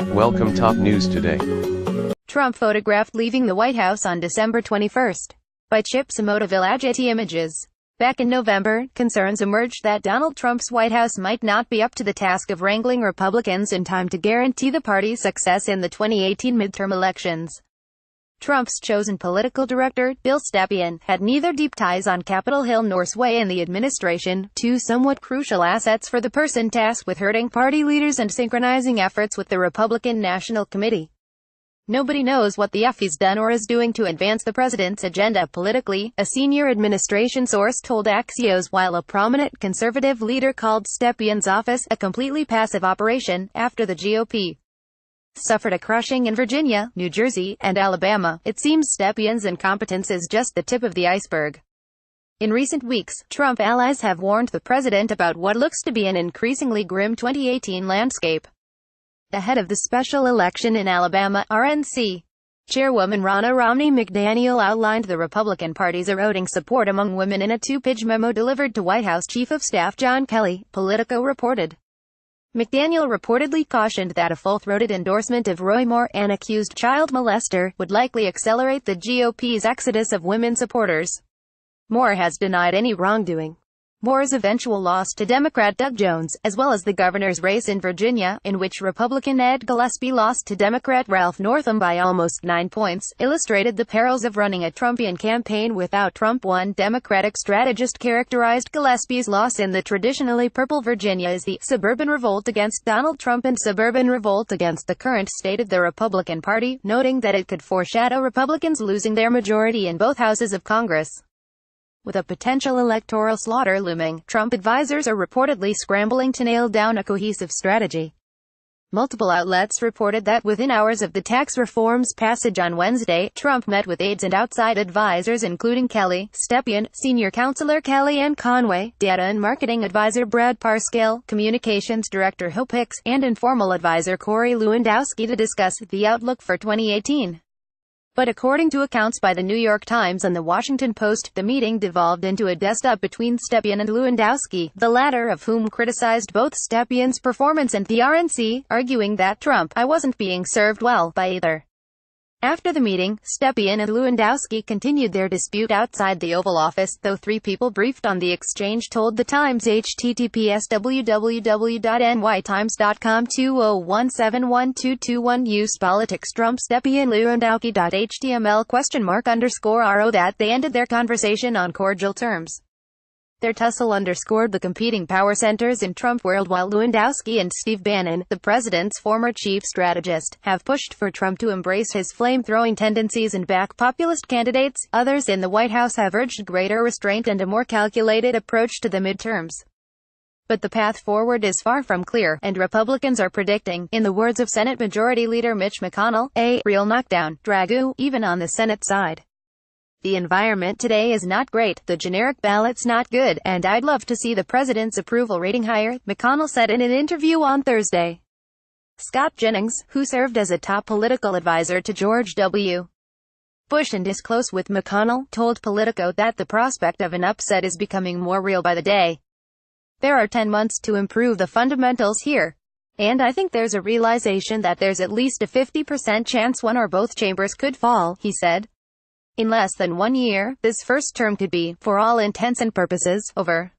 Welcome top news today. Trump photographed leaving the White House on December 21. By Chip SomodevillaGetty Images. Back in November, concerns emerged that Donald Trump's White House might not be up to the task of wrangling Republicans in time to guarantee the party's success in the 2018 midterm elections. Trump's chosen political director, Bill Stepien, had neither deep ties on Capitol Hill nor sway in the administration, two somewhat crucial assets for the person tasked with herding party leaders and synchronizing efforts with the Republican National Committee. Nobody knows what the F he's done or is doing to advance the president's agenda politically, a senior administration source told Axios, while a prominent conservative leader called Stepien's office a completely passive operation. After the GOP suffered a crushing in Virginia, New Jersey, and Alabama, it seems Stepien's incompetence is just the tip of the iceberg. In recent weeks, Trump allies have warned the president about what looks to be an increasingly grim 2018 landscape. Ahead of the special election in Alabama, RNC Chairwoman Ronna Romney McDaniel outlined the Republican Party's eroding support among women in a two-page memo delivered to White House Chief of Staff John Kelly, Politico reported. McDaniel reportedly cautioned that a full-throated endorsement of Roy Moore, an accused child molester, would likely accelerate the GOP's exodus of women supporters. Moore has denied any wrongdoing. Moore's eventual loss to Democrat Doug Jones, as well as the governor's race in Virginia, in which Republican Ed Gillespie lost to Democrat Ralph Northam by almost 9 points, illustrated the perils of running a Trumpian campaign without Trump. One Democratic strategist characterized Gillespie's loss in the traditionally purple Virginia as the suburban revolt against Donald Trump and suburban revolt against the current state of the Republican Party, noting that it could foreshadow Republicans losing their majority in both houses of Congress. With a potential electoral slaughter looming, Trump advisors are reportedly scrambling to nail down a cohesive strategy. Multiple outlets reported that within hours of the tax reform's passage on Wednesday, Trump met with aides and outside advisors including Kelly, Stepien, Senior Counselor Kellyanne Conway, Data and Marketing Advisor Brad Parscale, Communications Director Hope Hicks, and informal advisor Corey Lewandowski to discuss the outlook for 2018. But according to accounts by the New York Times and the Washington Post, the meeting devolved into a dust-up between Stepien and Lewandowski, the latter of whom criticized both Stepien's performance and the RNC, arguing that Trump wasn't being served well by either. After the meeting, Stepien and Lewandowski continued their dispute outside the Oval Office, though three people briefed on the exchange told the Times https www.nytimes.com 201712221 Use politics Trump Stepien Lewandowski.html?_ro that they ended their conversation on cordial terms. Their tussle underscored the competing power centers in Trump world, while Lewandowski and Steve Bannon, the president's former chief strategist, have pushed for Trump to embrace his flame-throwing tendencies and back populist candidates. Others in the White House have urged greater restraint and a more calculated approach to the midterms. But the path forward is far from clear, and Republicans are predicting, in the words of Senate Majority Leader Mitch McConnell, a real knockdown, dragoo, even on the Senate side. The environment today is not great, the generic ballot's not good, and I'd love to see the president's approval rating higher, McConnell said in an interview on Thursday. Scott Jennings, who served as a top political advisor to George W. Bush and is close with McConnell, told Politico that the prospect of an upset is becoming more real by the day. There are 10 months to improve the fundamentals here. And I think there's a realization that there's at least a 50% chance one or both chambers could fall, he said. In less than 1 year, this first term could be, for all intents and purposes, over.